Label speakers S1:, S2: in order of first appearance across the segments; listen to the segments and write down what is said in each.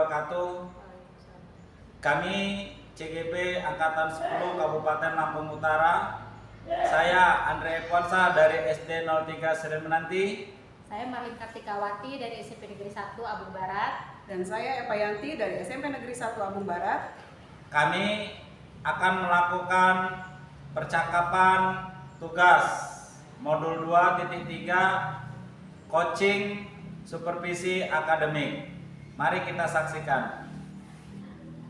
S1: wabarakatuh. Kami CGP Angkatan 10 Kabupaten Lampung Utara. Saya Andre Ekwansa dari SD 03 Seren Menanti.
S2: Saya Marlin Kartikawati dari SMP Negeri 1 Abung Barat.
S3: Dan saya Epa Yanti dari SMP Negeri 1 Abung Barat.
S1: Kami akan melakukan percakapan tugas modul 2.3 coaching supervisi akademik. Mari kita saksikan.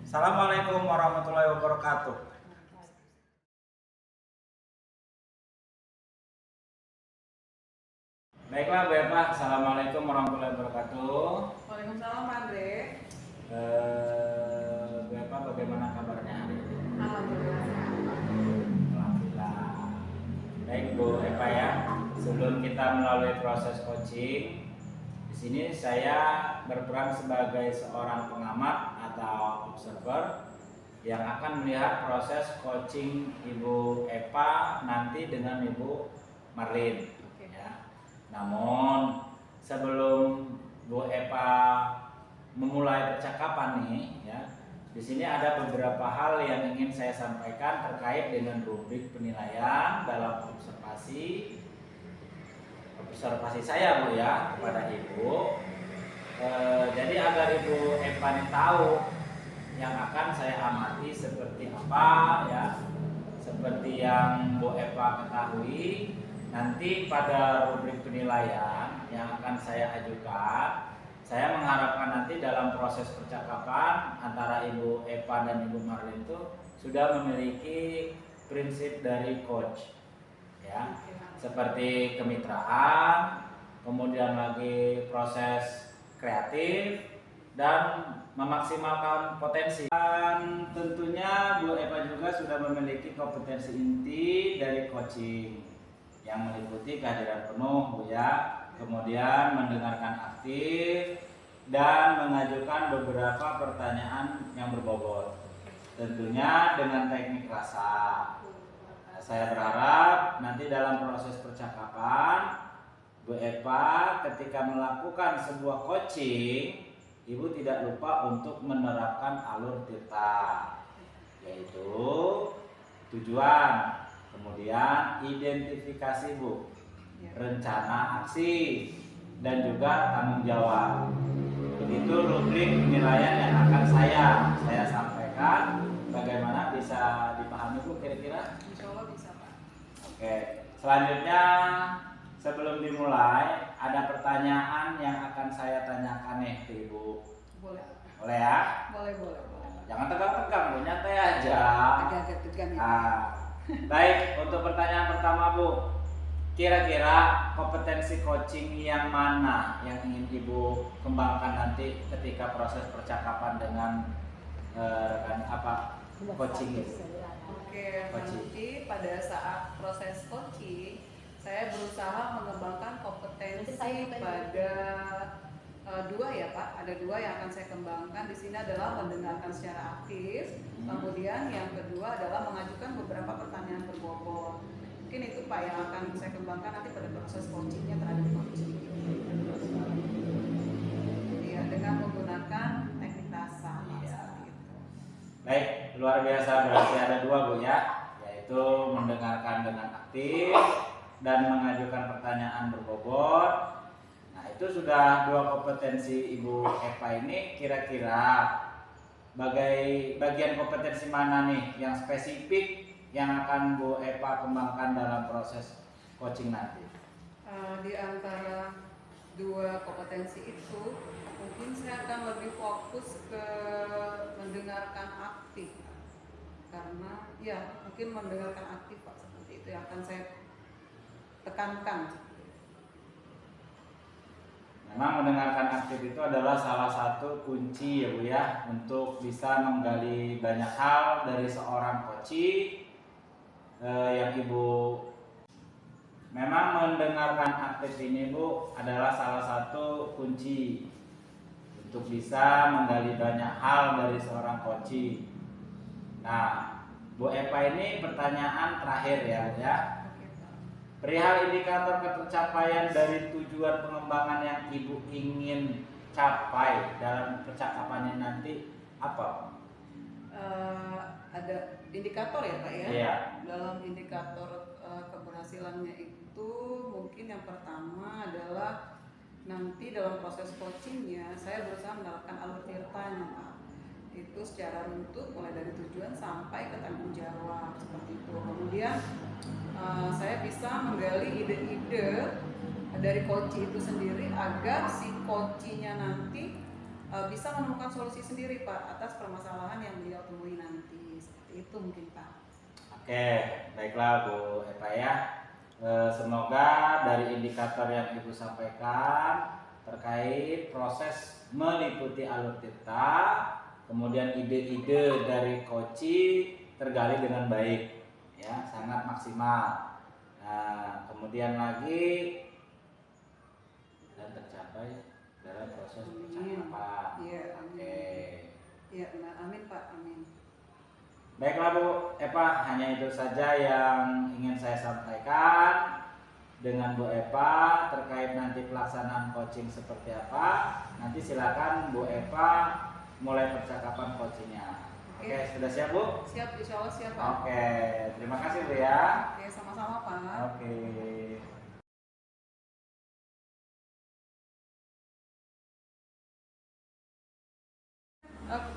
S1: Assalamualaikum warahmatullahi wabarakatuh. Baiklah Bu Epa, Assalamualaikum warahmatullahi wabarakatuh.
S3: Waalaikumsalam Andre.
S1: Bu Epa, bagaimana kabarnya hari ini?
S3: Alhamdulillah.
S1: Alhamdulillah. Baik Bu Epa ya, sebelum kita melalui proses coaching, di sini saya berperan sebagai seorang pengamat atau observer yang akan melihat proses coaching Ibu Epa nanti dengan Ibu Marlin. Ya. Namun sebelum Bu Epa memulai percakapan nih, ya, di sini ada beberapa hal yang ingin saya sampaikan terkait dengan rubrik penilaian dalam observasi saya Bu ya kepada Ibu. Jadi agar Ibu Epa ini tahu yang akan saya amati seperti apa ya, seperti yang Bu Epa ketahui, nanti pada rubrik penilaian yang akan saya ajukan, saya mengharapkan nanti dalam proses percakapan antara Ibu Epa dan Ibu Marlin itu sudah memiliki prinsip dari coach ya, seperti kemitraan, kemudian lagi proses kreatif dan memaksimalkan potensi. Dan tentunya Bu Epa juga sudah memiliki kompetensi inti dari coaching yang meliputi kehadiran penuh Bu ya, kemudian mendengarkan aktif dan mengajukan beberapa pertanyaan yang berbobot, tentunya dengan teknik rasa. Saya berharap nanti dalam proses percakapan Bu Epa ketika melakukan sebuah coaching, Ibu tidak lupa untuk menerapkan alur tirta, yaitu tujuan, kemudian identifikasi Bu, rencana aksi, dan juga tanggung jawab. Begitu rubrik penilaian yang akan saya sampaikan. Bagaimana, bisa dipahami Bu kira-kira?
S3: Insya Allah bisa Pak.
S1: Oke, selanjutnya sebelum dimulai ada pertanyaan yang akan saya tanyakan nih ke Ibu.
S3: Boleh.
S1: Boleh ya?
S3: Boleh.
S1: Jangan tegang-tegang Bu, nyantai aja.
S3: Agak tegang ya.
S1: Nah, baik, untuk pertanyaan pertama Bu, kira-kira kompetensi coaching yang mana yang ingin Ibu kembangkan nanti ketika proses percakapan dengan rekan coaching itu?
S3: Oke, nanti pada saat proses coaching saya berusaha mengembangkan kompetensi pada dua ya Pak. Ada dua yang akan saya kembangkan di sini adalah mendengarkan secara aktif. Kemudian yang kedua adalah mengajukan beberapa pertanyaan berbobot. Mungkin itu Pak yang akan saya kembangkan nanti pada proses coachingnya terhadap coaching. Iya, dengan menggunakan teknik rasa. Seperti itu.
S1: Baik, luar biasa, berarti ada dua Bu ya, yaitu mendengarkan dengan aktif dan mengajukan pertanyaan berbobot. Nah, itu sudah dua kompetensi Ibu Epa ini. Kira-kira bagian kompetensi mana nih yang spesifik yang akan Bu Epa kembangkan dalam proses coaching nanti?
S3: Di antara dua kompetensi itu mungkin saya akan lebih fokus ke mendengarkan aktif, karena ya mungkin mendengarkan aktif Pak, seperti itu yang akan saya tekankan.
S1: Memang mendengarkan aktif itu adalah salah satu kunci ya Bu ya, untuk bisa menggali banyak hal dari seorang coach yang Ibu. Memang mendengarkan aktif ini Bu adalah salah satu kunci untuk bisa menggali banyak hal dari seorang coach. Nah, Bu Epa ini pertanyaan terakhir ya. Perihal indikator ketercapaian dari tujuan pengembangan yang Ibu ingin capai dalam percakapannya nanti apa?
S3: Ada indikator ya Pak ya?
S1: Iya.
S3: Dalam indikator keberhasilannya itu mungkin yang pertama adalah nanti dalam proses coachingnya saya berusaha menerapkan alur tirtanya Pak. Itu secara runtut mulai dari tujuan sampai ke tanggung jawab seperti itu. Kemudian saya bisa menggali ide-ide dari coach itu sendiri agar si coachnya nanti bisa menemukan solusi sendiri Pak atas permasalahan yang beliau temui nanti. Seperti itu mungkin Pak.
S1: Oke, baiklah Bu Eva ya. Semoga dari indikator yang Ibu sampaikan terkait proses meliputi alur tirta, kemudian ide-ide dari coaching tergali dengan baik, ya sangat maksimal. Nah, kemudian lagi dan tercapai dalam proses percakapan.
S3: Iya,
S1: Oke.
S3: Iya, amin Pak, amin.
S1: Baiklah Bu Eva, hanya itu saja yang ingin saya sampaikan dengan Bu Eva terkait nanti pelaksanaan coaching seperti apa. Nanti silakan Bu Eva mulai percakapan coachingnya. Oke, sudah siap Bu?
S3: Siap, insya Allah siap Pak.
S1: Oke, terima kasih Bu ya.
S3: Oke, sama-sama Pak.
S1: Oke.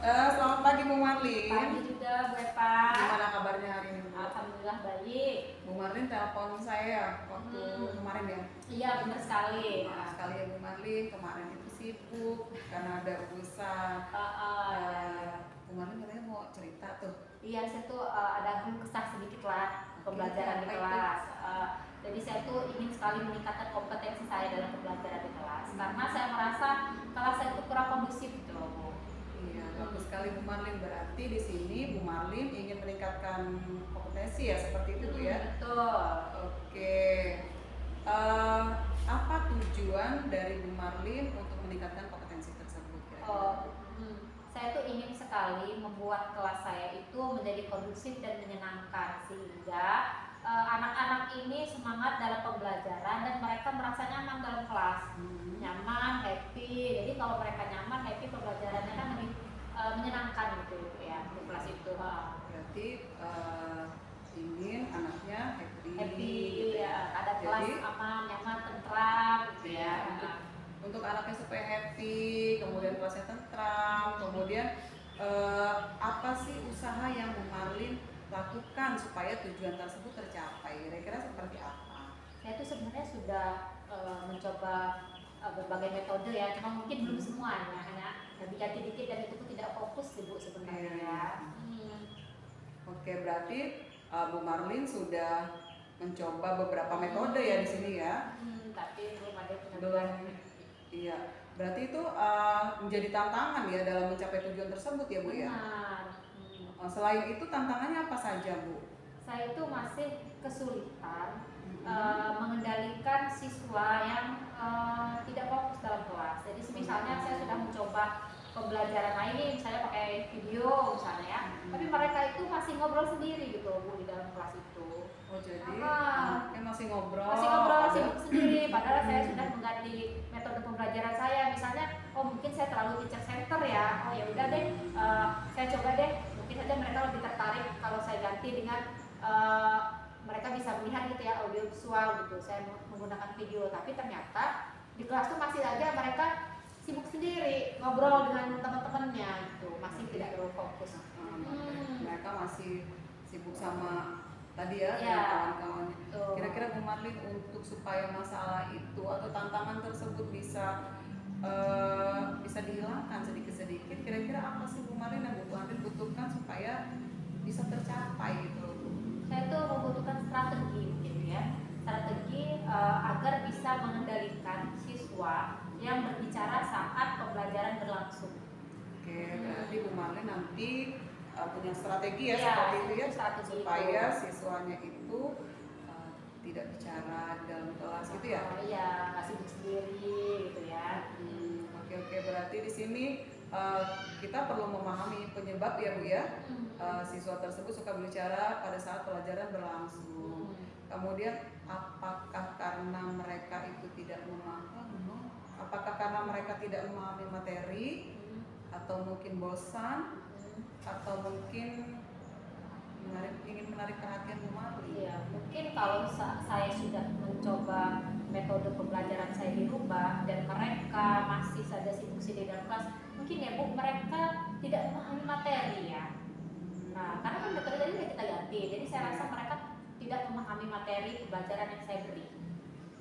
S3: Selamat pagi Bu Marlin.
S2: Pagi juga Bu Eva.
S3: Gimana kabarnya hari ini Bu?
S2: Alhamdulillah baik.
S3: Bu Marlin telepon saya waktu kemarin ya.
S2: Iya benar sekali.
S3: Maaf sekali ya Bu Marlin, kemarin itu sibuk karena ada urusan. Bu Marlin katanya mau cerita tuh.
S2: Iya, saya tuh ada keluh kesah sedikit lah pembelajaran di
S3: Apa itu?
S2: kelas. Jadi saya tuh ingin sekali meningkatkan kompetensi saya dalam pembelajaran di kelas karena saya merasa kelas saya itu kurang kondusif gitu loh Bu.
S3: Iya, bagus sekali Bu Marlin. Berarti di sini Bu Marlin ingin meningkatkan kompetensi ya seperti itu Bu ya.
S2: Betul.
S3: Oke. Apa tujuan dari Bu Marlin untuk meningkatkan kompetensi tersebut kira-kira?
S2: Saya tuh ingin sekali membuat kelas saya itu menjadi kondusif dan menyenangkan sehingga anak-anak ini semangat dalam pembelajaran dan mereka merasa nyaman dalam kelas, nyaman, happy. Jadi kalau mereka nyaman, happy, pembelajarannya kan lebih menyenangkan gitu ya di kelas itu.
S3: Berarti ingin anaknya happy,
S2: Happy, ya, ada kelas
S3: Jadi,
S2: aman, nyaman, tentram gitu ya.
S3: untuk anaknya supaya happy, kemudian kelasnya tentram, kemudian apa sih usaha yang Bu Marlin lakukan supaya tujuan tersebut tercapai? Kira-kira seperti apa?
S2: Saya tuh sebenarnya sudah mencoba berbagai metode ya, cuma mungkin belum semuanya, hanya dikit-dikit dan itu pun tidak fokus sih Bu sebenarnya ya.
S3: Oke, berarti Bu Marlin sudah mencoba beberapa metode ya di sini ya.
S2: Tapi belum ada
S3: Belum. Iya, berarti itu menjadi tantangan ya dalam mencapai tujuan tersebut ya Bu ya.
S2: Benar.
S3: Selain itu tantangannya apa saja Bu?
S2: Saya itu masih kesulitan mengendalikan siswa yang tidak fokus dalam kelas. Jadi misalnya saya sudah mencoba pembelajaran lain, saya pakai video misalnya ya, tapi mereka itu masih ngobrol sendiri gitu Bu di dalam kelas itu.
S3: Oh jadi anaknya masih ngobrol.
S2: Masih ngobrol sibuk sendiri, padahal saya sudah mengganti metode pembelajaran saya. Misalnya, oh mungkin saya terlalu teacher center ya. Oh ya udah deh, saya coba deh. Mungkin saja mereka lebih tertarik kalau saya ganti dengan mereka bisa melihat gitu ya audio visual gitu. Saya menggunakan video, tapi ternyata di kelas tuh masih aja mereka sibuk sendiri ngobrol dengan teman-temannya gitu, masih tidak terlalu fokus.
S3: Mereka masih sibuk sama tadi ya,
S2: Ya,
S3: kawan-kawannya. Kira-kira Bu Marlin untuk supaya masalah itu atau tantangan tersebut bisa dihilangkan sedikit-sedikit, kira-kira apa sih Bu Marlin yang Bu Marlin butuhkan supaya bisa tercapai gitu?
S2: Saya tuh membutuhkan strategi gitu ya, strategi agar bisa mengendalikan siswa yang berbicara saat pembelajaran berlangsung.
S3: Oke, berarti Bu Marlin nanti punya strategi ya,
S2: Ya,
S3: seperti itu ya,
S2: strategi
S3: supaya
S2: itu.
S3: siswanya itu tidak bicara di dalam kelas gitu ya.
S2: Iya, nggak sibuk sendiri gitu ya.
S3: Oke, berarti di sini kita perlu memahami penyebab ya Bu ya. Siswa tersebut suka berbicara pada saat pelajaran berlangsung. Kemudian apakah karena mereka itu tidak memahami Apakah karena mereka tidak memahami materi, atau mungkin bosan, atau mungkin ingin menarik perhatian Bu Marlin?
S2: Iya, mungkin kalau saya sudah mencoba metode pembelajaran saya dirubah dan mereka masih saja sibuk-sibuk di dalam kelas, mungkin ya Bu, mereka tidak memahami materi ya. Nah, karena kan metode tadi sudah kita ganti, jadi saya rasa mereka tidak memahami materi pembelajaran yang saya beri.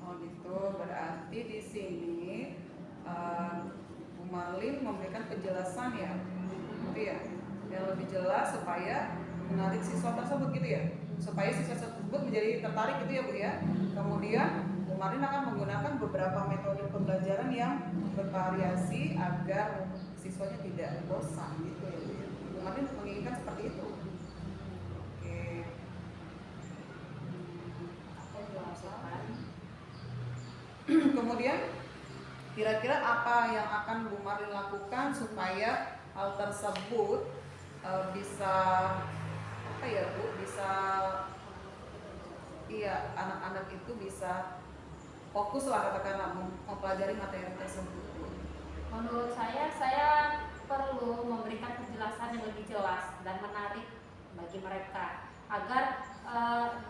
S3: Oh gitu, berarti di sini Bu Marlin memberikan penjelasan ya, gitu ya, yang lebih jelas supaya menarik siswa tersebut gitu ya, supaya siswa tersebut menjadi tertarik gitu ya Bu ya. Kemudian Bu Marlin akan menggunakan beberapa metode pembelajaran yang bervariasi agar siswanya tidak bosan gitu ya Bu ya. Bu Marlin menginginkan seperti itu. Oke. Kemudian kira-kira apa yang akan Bu Marlin lakukan supaya hal tersebut bisa apa ya Bu, bisa anak-anak itu bisa fokus lah katakanlah mempelajari materi tersebut Bu.
S2: Menurut saya perlu memberikan penjelasan yang lebih jelas dan menarik bagi mereka agar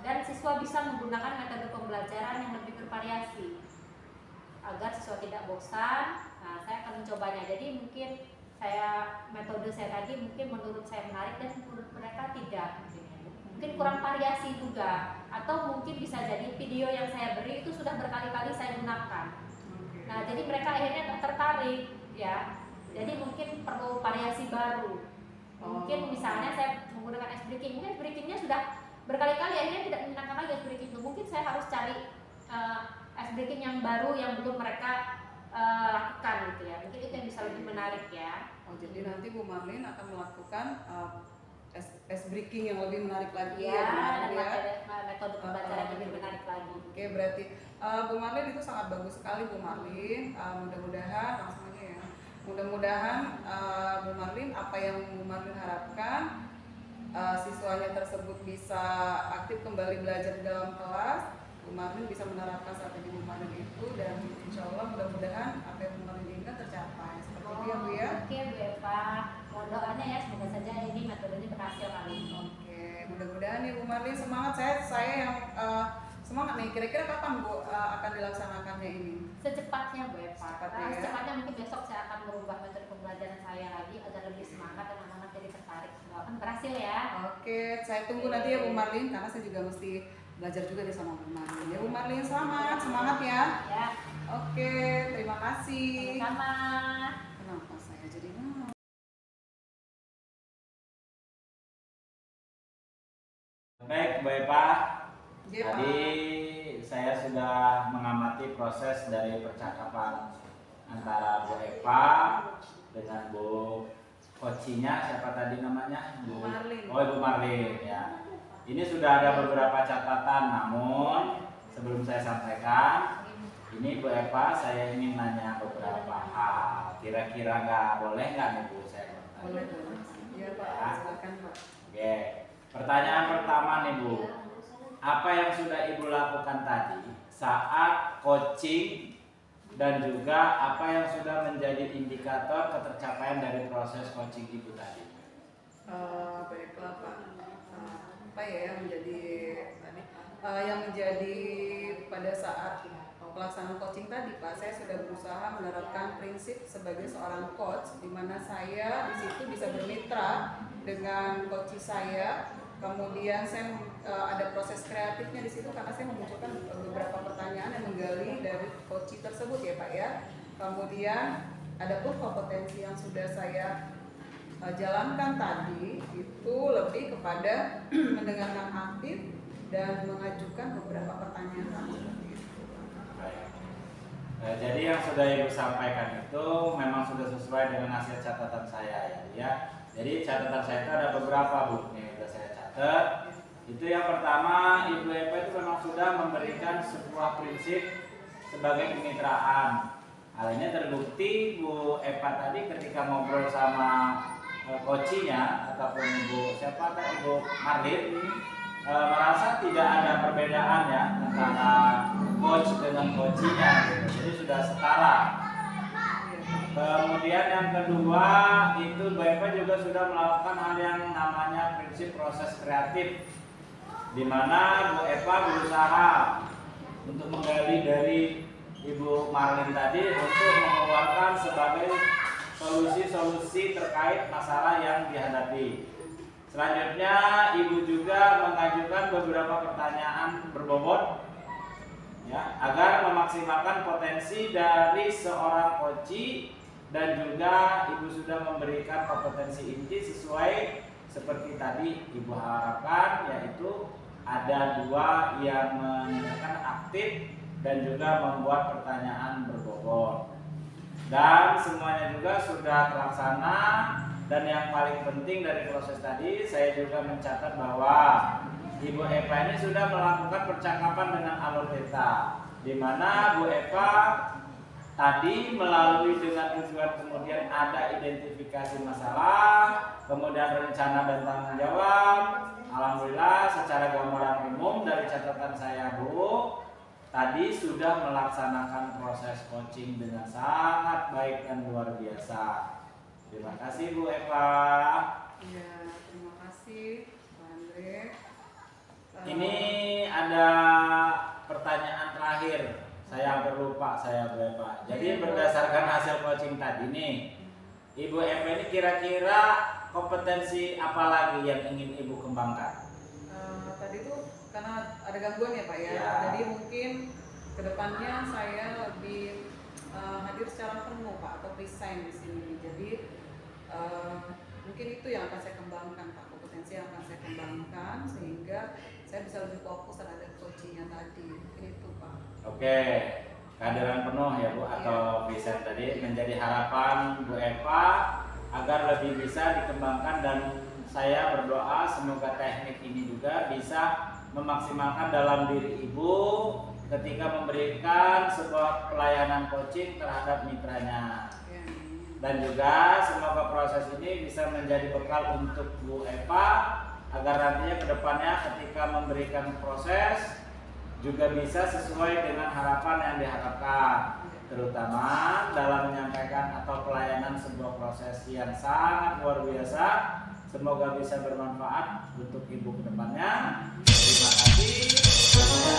S2: dan siswa bisa menggunakan metode pembelajaran yang lebih bervariasi agar siswa tidak bosan. Nah, saya akan mencobanya. Jadi mungkin metode saya tadi mungkin menurut saya menarik dan menurut mereka tidak. Mungkin kurang variasi juga, atau mungkin bisa jadi video yang saya beri itu sudah berkali-kali saya gunakan. Nah, jadi mereka akhirnya tertarik ya. Jadi mungkin perlu variasi baru. Mungkin misalnya saya menggunakan ice breaking, mungkin breakingnya sudah berkali-kali akhirnya tidak menyenangkan lagi ice breaking itu. Mungkin saya harus cari ice breaking yang baru yang belum mereka lakukan gitu ya. Mungkin itu yang bisa lebih menarik ya.
S3: Oh, jadi nanti Bu Marlin akan melakukan ice breaking yang lebih menarik lagi
S2: ya,
S3: ya,
S2: metode pembelajaran yang lebih menarik lagi.
S3: Oke, berarti Bu Marlin itu sangat bagus sekali Bu Marlin. Mudah-mudahan langsung aja ya. Mudah-mudahan Bu Marlin apa yang Bu Marlin harapkan siswanya tersebut bisa aktif kembali belajar di dalam kelas. Bu Marlin bisa menerapkan strategi Bu Marlin itu dan insya Allah mudah-mudahan apa yang Bu Marlin inginkan tercapai. Seperti itu ya Bu ya.
S2: Oke Bu Eva, mohon doanya ya semoga saja ini metodenya berhasil kali ini.
S3: Oke, mudah-mudahan ya Bu Marlin semangat. Saya yang semangat nih. Kira-kira kapan Bu akan dilaksanakannya ini?
S2: Secepatnya Bu Eva.
S3: Secepatnya ya.
S2: Secepatnya mungkin besok saya akan merubah metode pembelajaran saya lagi agar lebih semangat dan anak-anak jadi tertarik. Semoga akan berhasil ya.
S3: Oke, saya tunggu nanti ya Bu Marlin karena saya juga mesti belajar juga di sama Bu Marlin. Ya Bu Marlin, selamat, semangat ya.
S2: Ya.
S3: Oke, terima kasih.
S2: Sama.
S3: Kenapa saya jadi
S1: Baik Bu Eva,
S3: Ya,
S1: tadi saya sudah mengamati proses dari percakapan antara Bu Eva dengan Bu coachnya, siapa tadi namanya?
S3: Bu Marlin.
S1: Oh, Bu Marlin ya. Ini sudah ada beberapa catatan, namun sebelum saya sampaikan, ini Bu Eva saya ingin nanya beberapa hal. Kira-kira boleh nggak nih Bu saya?
S3: Boleh. Ya Pak,
S1: Ya.
S3: silakan Pak.
S1: Oke. Pertanyaan pertama nih Bu, apa yang sudah Ibu lakukan tadi saat coaching dan juga apa yang sudah menjadi indikator ketercapaian dari proses coaching Ibu tadi?
S3: Baiklah Pak. Apa ya yang menjadi tadi? Yang menjadi pada saat pelaksanaan coaching tadi Pak, saya sudah berusaha menerapkan prinsip sebagai seorang coach, di mana saya di situ bisa bermitra dengan coach saya. Kemudian saya ada proses kreatifnya di situ karena saya memunculkan beberapa pertanyaan yang menggali dari coach tersebut ya Pak ya. Kemudian ada pun kompetensi yang sudah saya jalankan tadi itu lebih kepada mendengarkan aktif dan mengajukan beberapa pertanyaan seperti itu.
S1: Jadi yang sudah Ibu sampaikan itu memang sudah sesuai dengan hasil catatan saya ya. Jadi catatan saya itu ada beberapa Bu, nih sudah saya catat. Itu yang pertama, Ibu Eva itu memang sudah memberikan sebuah prinsip sebagai kemitraan. Hal ini terbukti Bu Eva tadi ketika ngobrol sama coachnya ataupun Ibu Marlin merasa tidak ada perbedaan ya antara coach dengan coachnya, jadi sudah setara Kemudian yang kedua itu Bu Eva juga sudah melakukan hal yang namanya prinsip proses kreatif, di mana Bu Eva berusaha untuk menggali dari Ibu Marlin tadi untuk mengeluarkan sebagai solusi-solusi terkait masalah yang dihadapi. Selanjutnya Ibu juga mengajukan beberapa pertanyaan berbobot ya, agar memaksimalkan potensi dari seorang coach, dan juga Ibu sudah memberikan kompetensi inti sesuai seperti tadi Ibu harapkan, yaitu ada 2 yang menanyakan aktif dan juga membuat pertanyaan berbobot. Dan semuanya juga sudah terlaksana. Dan yang paling penting dari proses tadi, saya juga mencatat bahwa Ibu Eva ini sudah melakukan percakapan dengan alur beta, di mana Bu Eva tadi melalui dengan tujuan kemudian ada identifikasi masalah, kemudian rencana dan tanggung jawab. Alhamdulillah secara gambaran umum dari catatan saya Bu, tadi sudah melaksanakan proses coaching dengan sangat baik dan luar biasa. Terima kasih Bu Eva.
S3: Ya, terima kasih Pak Andre.
S1: Ini ada pertanyaan terakhir. Saya hampir lupa saya Bu Eva. Jadi berdasarkan hasil coaching tadi nih, Ibu Eva ini kira-kira kompetensi apa lagi yang ingin Ibu kembangkan?
S3: Tadi tuh karena ada gangguan ya Pak ya.
S1: Ya.
S3: Jadi mungkin kedepannya saya lebih hadir secara penuh Pak, atau present di sini. Jadi mungkin itu yang akan saya kembangkan Pak, kompetensi yang akan saya kembangkan sehingga saya bisa lebih fokus terhadap coachingnya tadi. Mungkin itu Pak.
S1: Oke, kehadiran penuh ya Bu, atau present tadi menjadi harapan Bu Eva agar lebih bisa dikembangkan, dan saya berdoa semoga teknik ini juga bisa memaksimalkan dalam diri Ibu ketika memberikan sebuah pelayanan coaching terhadap mitranya. Dan juga semoga proses ini bisa menjadi bekal untuk Bu Eva agar nantinya kedepannya ketika memberikan proses juga bisa sesuai dengan harapan yang diharapkan, terutama dalam menyampaikan atau pelayanan sebuah proses yang sangat luar biasa. Semoga bisa bermanfaat untuk Ibu kedepannya. Terima kasih.